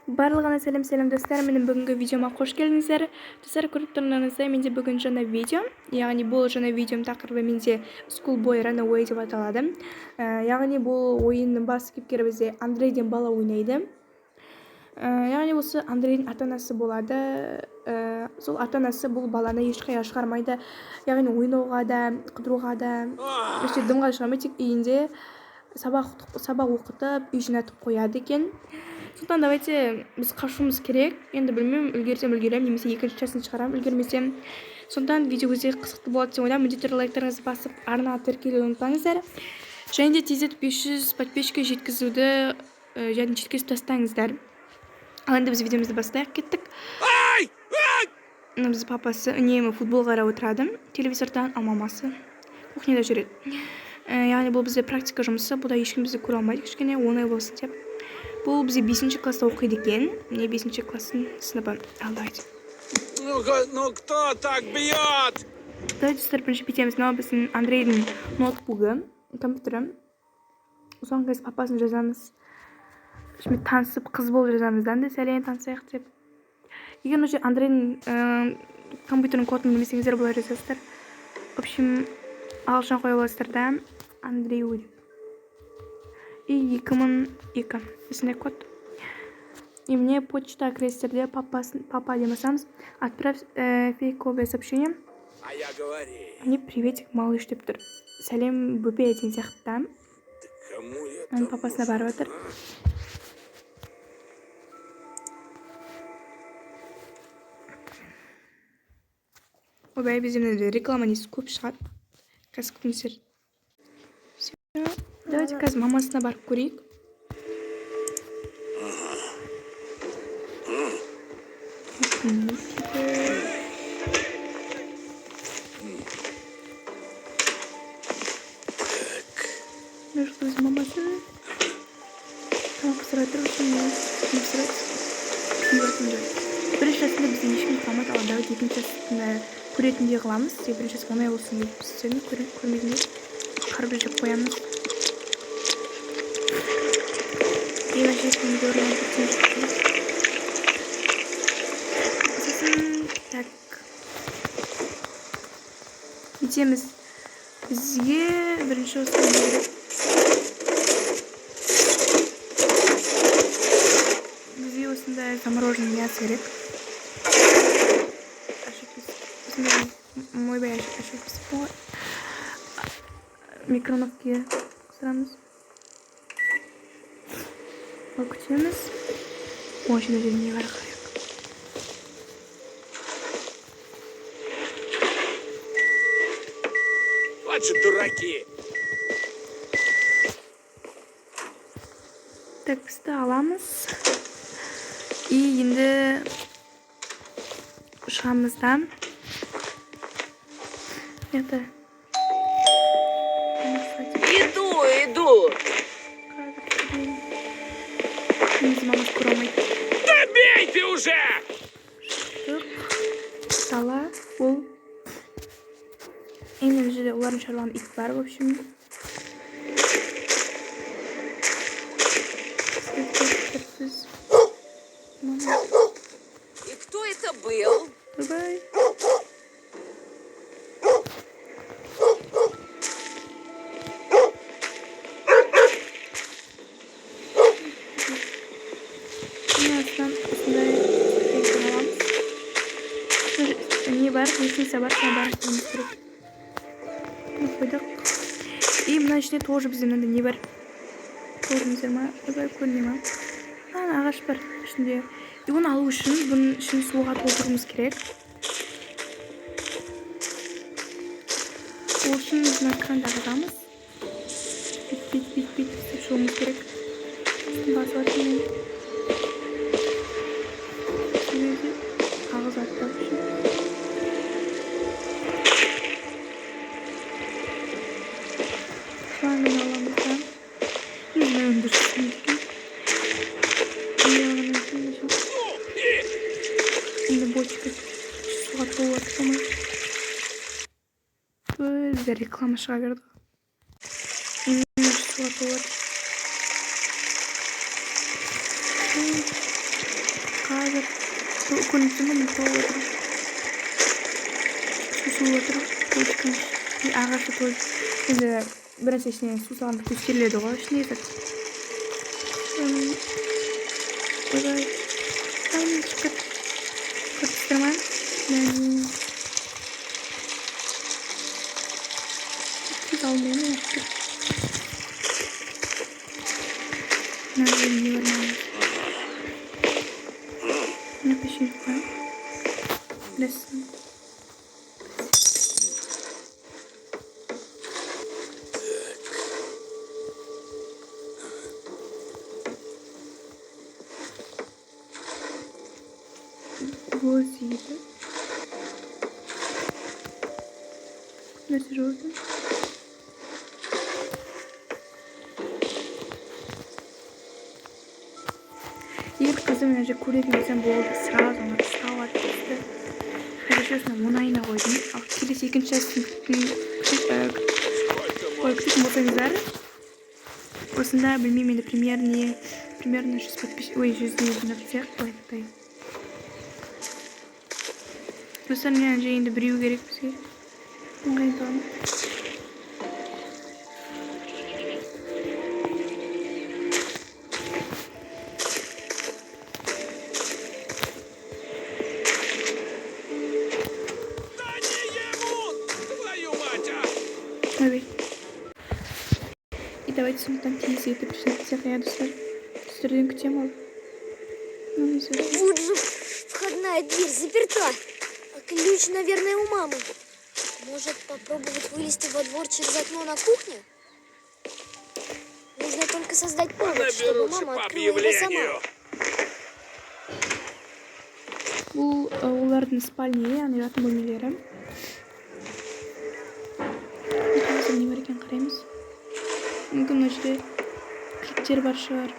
Барлығына сәлем достар, менің бүгінгі видеома қош келдіңіздер. Достар, көріп тұрғаныңыздай, менде бүгін жаңа видео, яғни бұл жаңа видеом тақырыбы менде Schoolboy Runaway деп аталады. Яғни бұл ойынның бас кейіпкері бізде Андрейден бала ойнайды. Яғни осы Андрейдің ата-анасы болады. Сол ата-анасы бұл баланы ешқайда шығармайды. Яғни ойнауға да, қыдыруға да, дымға шығармайды, тек үйінде сабақ оқытып, үй жинатып қояды екен. Сондықтан давайте біз қашуымыз керек. Енді білмеймін, үлгерсем үлгерем, немесе екінші частын шығарам, үлгермесем. Сондықтан видео өте қызықты болады деп ойлаймын. Міндетті түрде лайктарыңызды басып, арнаға тіркелуді ұмытпаңыздар. Және де тездетіп 500 подписчикке жеткізуді жеткізіп тастаңыздар. Ал енді біз видеомызды бастайық, кеттік. Біз папасы үнемі футбол қарап отырады. Телевизордан, ал мамасы кухняда жүреді. Яғни бұл бізде практика жұмысы, бұда ешкім бізді көре алмайды, кішкене оңай болсын деп. Бұл бізде 5-ші класста оқиды екен. Міне 5-ші класстың сыныбы. Ал давайте. Ну кто так бьет? Давайте достар, бірінші бетеміз. Мынау біздің Андрейдің ноутбугі, компьютері. Соңғы кез папасын жазамыз. Şimdi танысып, қыз болып жазамыздан да сәлем танысайық деп. Егер осы Андрейдің компьютерінің кодын білмесеңіздер бұлай жазасыздар. В общем, ағылшын қоя аласыздар да Андрей деп. И 2002 есінде код. И мне почта крестерде папа демасамыз. Отправь фейковое сообщение. А я говорю. Мне приветик, малыш деп тұр. Сәлем бөпе деген сияқты. Оның папасына барып отыр. Обай бізде реклама несі көп шығады. Қазір күтіңіздер. Давайте қазір мамасына барып көрейік. Біз мамасы тамақ сұрайды үшін не сұрайды? Бірінші жасында бізде ешкім қалмады, ал давайте екінші жасында көретіндей қыламыз. Бірінші жас оңай болсын деп істедім, көрмедіңіз. Қарып жеп қоямыз. И вообще көңді орнан көптен жүктейді. Сосын, так. Етеміз. Бізге бірінші осыны керек. Бізге осындай замороженный мясо керек. Мой бай ошибся. Микроновки қысырамыз. Ол күтеміз. Очень не бар қарайық. Вот же дураки. Так, бізді аламыз. И енді шығамыздан. Это... Иду. Да бей ты уже! Сала, бұл. Енді бұл жерде олардың шарлаған ит бар, в общем. И кто это был? Бай-бай. Не бар, лестница бар, қойдық. И мына ішіне тоже бізде мынандай не бар. Көрдіңіздер ма? Көріне ма? Ағаш бар ішінде. И оны алу үшін бұның ішін суға толтыруымыз керек. Ол үшін мына кранды ағызамыз. Бит деп шығуымыз керек. Басып атымен. Ағыз аттап үшін. Шланген аламыздан. Енді өндірсін екен. Енді бочка суға толып атқамай. Бізде реклама шыға берді. Енді суға толып. Konuşma mı soğudur? Su soğudur. Koçkan. Ağaçta koy. Şimdi biraz işte su salmak kestirledi o. İşte neyse. Olay. Tamam çıkart. Karıştırma. Yani. Hiç almayayım. Nerede yiyor maalesef. Напиши в лесу. Возили. Насижу. Егер қызым мына жерде көретін болсам болды, сразу ана вставать етті. Хорошо, мұнайына қойдым. Ал келесі екінші частын күтетін болсаңыздар, осында білмеймін енді примерно 100 подписчик, 100 нерсе қойдай. Достар, мен ана жерде біреу керек бізге. Ыңғайлы. Ой. И давайте смотрим тизи, это пришло всех достар. Стрелинку тему. Ну, не знаю. Вот же входная дверь заперта. А ключ, наверное, у мамы. Может, попробовать вылезти во двор через окно на кухне? Нужно только создать повод, чтобы мама открыла его сама. Bu олардың спальни, яғни жатын бөлмелері. Қазір не бар екен қараймыз. Мүмкін мына жерде кілттер бар шығар.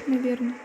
Наверное.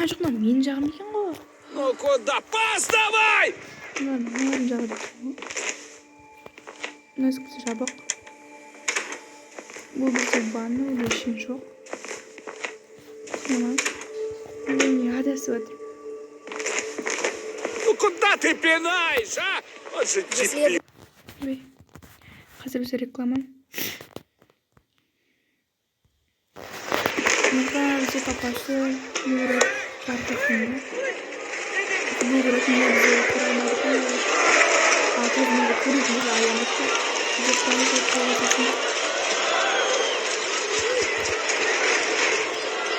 Жоқ, мына мен жағым екен ғой. Ну куда? Поставай! Мына жағы да. Есік жабық. Бұл бізде ванна, или ішін жоқ. Снимай. Не, адасып отыр. Ну куда ты пинаешь, а? Вот же теперь. Ой. Қазір бізде реклама. Мұнда бізде папасы үйрек жартықын. Бұл көрек мені бізде құрамады. Аты бізде көрек мені аянықты. Бізде құрамады қаласысын.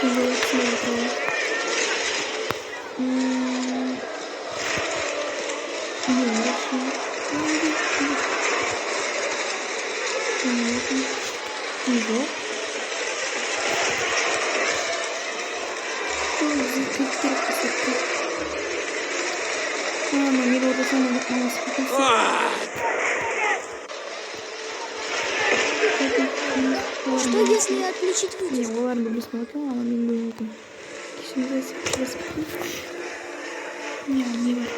Бұл түсіне отырады. Yok. Мама, не буду сама мама Что, если отключить Не, вытяжку? ладно, буду смотреть, мама, не буду. Не var.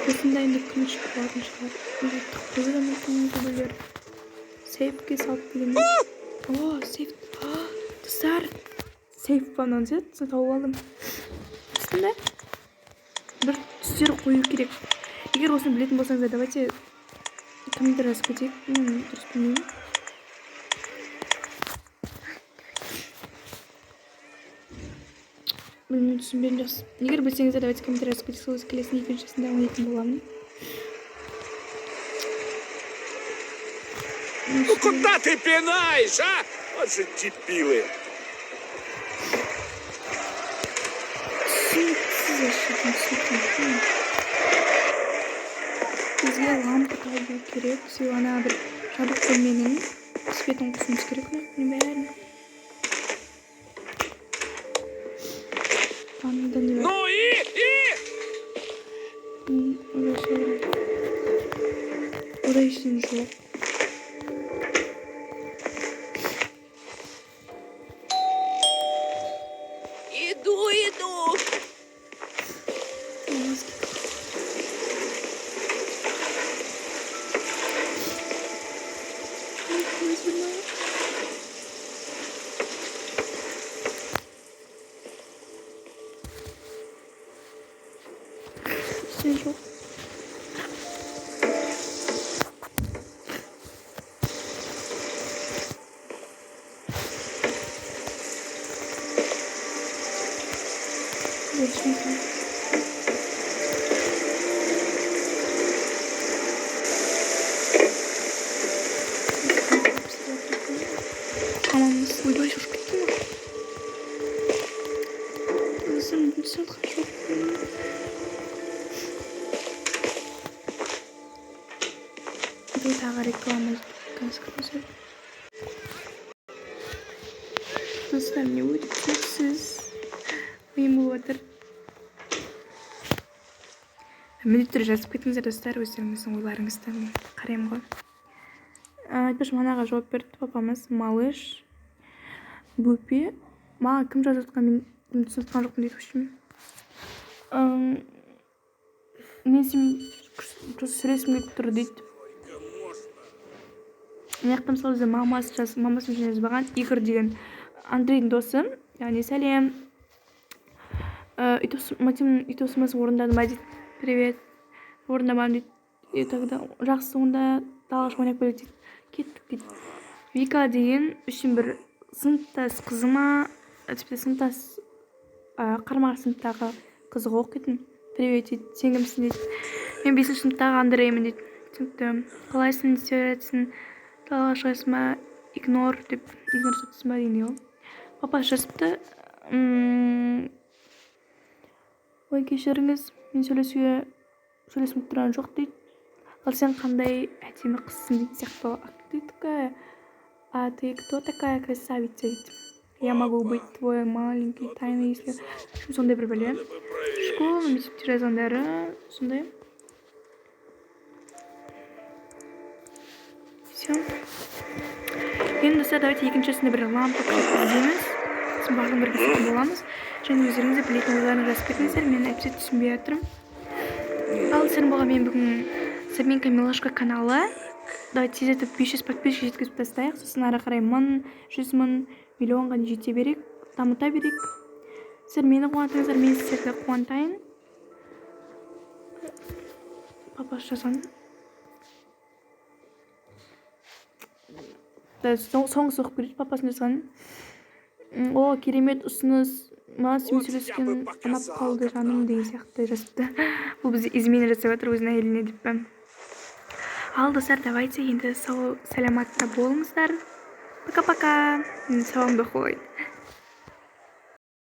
Осында енді ключ болатын шығар. Өзі де мүмкін білер. Сейфке салып дегенде. О, сейф. Достар. Сейф банан зет. Тауып алдым. Осында бір түстер қою керек. Егер осыны білетін болсаңыздар, давайте комментарий жазып кетейік. Дұрыс білмеймін. Білмеймін, түсінбедім жақсы. Егер білсеңіздер, давайте комментарий жазып кетейік. Сол келесінің екіншісінде ойнайтын боламын. Ну куда ты пинаешь, а? Вот же дебилы. Бізге лампа табу керек. Себебі ана бір жабық бөлменің светін қосуымыз керек. Бәрін. Ваннада не бар? Ну и? Ода ештеңе жоқ. Иду. Мен жоқ. Мамамыз ойбай шошып кетті ма? Өзім түсінген жоқпын. Бұл тағы реклама конскурсы. Достар, не өте түсініксіз ойын болып отыр. Міндетті түрде жазып кетіңіздер, достар, өздеріңіздің ойларыңызды. Мен қараймын ғой. Айтпақшы, манаға жауап берді папамыз. Малыш, Бупи. Маған кім жазып жатқан, мен түсінген жоқпын дейді үшім. Мен сен сүресім келіп тұр дейді. Мен яқта мысалы бізде мамасын жазбаған. Игорь деген Андрейдің досы. Яғни сәлем. Үйтосымыз орындады ма дейді. Привет. Орындамам дейді. И тогда жақсы онда далаға ойнап келеді дейді. Кеттік дейді. Вика деген үшін бір сыныптас қызыма, сыныптас қармақ сыныптағы қызға оқитын. Привет дейді. Сен кімсің дейді. Мен 5-ші сыныптағы Андреймін дейді. Түсінікті. Қалайсың, не істеп далаға шығасың ба? Игнор деп. Игнор соттысың ба деген ғой. Папа жазыпты. Ой, кешіріңіз. Мен сөйлесіп тұрған жоқ дейді. Ал сен қандай әдемі қызсың дейді сияқты. А ты кто такая красавица дейді. Я могу быть твой маленький тайный, если... Сондай бір бәле. Школа, мектепте жазғандары. Сондай. Все. Енді достар, давайте екіншісінде бір лампа іздейміз. Сосын барлығын бірге істейтін боламыз. Және өздеріңізді білетін ойларыңызды жазып кетіңіздер. Мен әйтпесе түсінбей жатырмын. Ал сен болған мен бүгін Сабинка Милашка каналы. Давайте тездетіп 500 подписчик жеткізіп тастайық. Сосын ары қарай 1000, 100 000, миллионға жете берейік, дамыта берейік. Сіздер мені қуантыңыздар, мен сіздерді қуантайын. Папасы жазған. Соңғысы оқып береді, папасын жазған. О, керемет ұсыныс. Маған сен сөйлескен ұнап қалды жаным деген сияқты жазыпты. Бұл бізде измена жасап жатыр өзінің әйеліне деп пе. Ал достар, давайте енді сау саламатта болыңыздар. Пока-пока. Сау болыңыздар.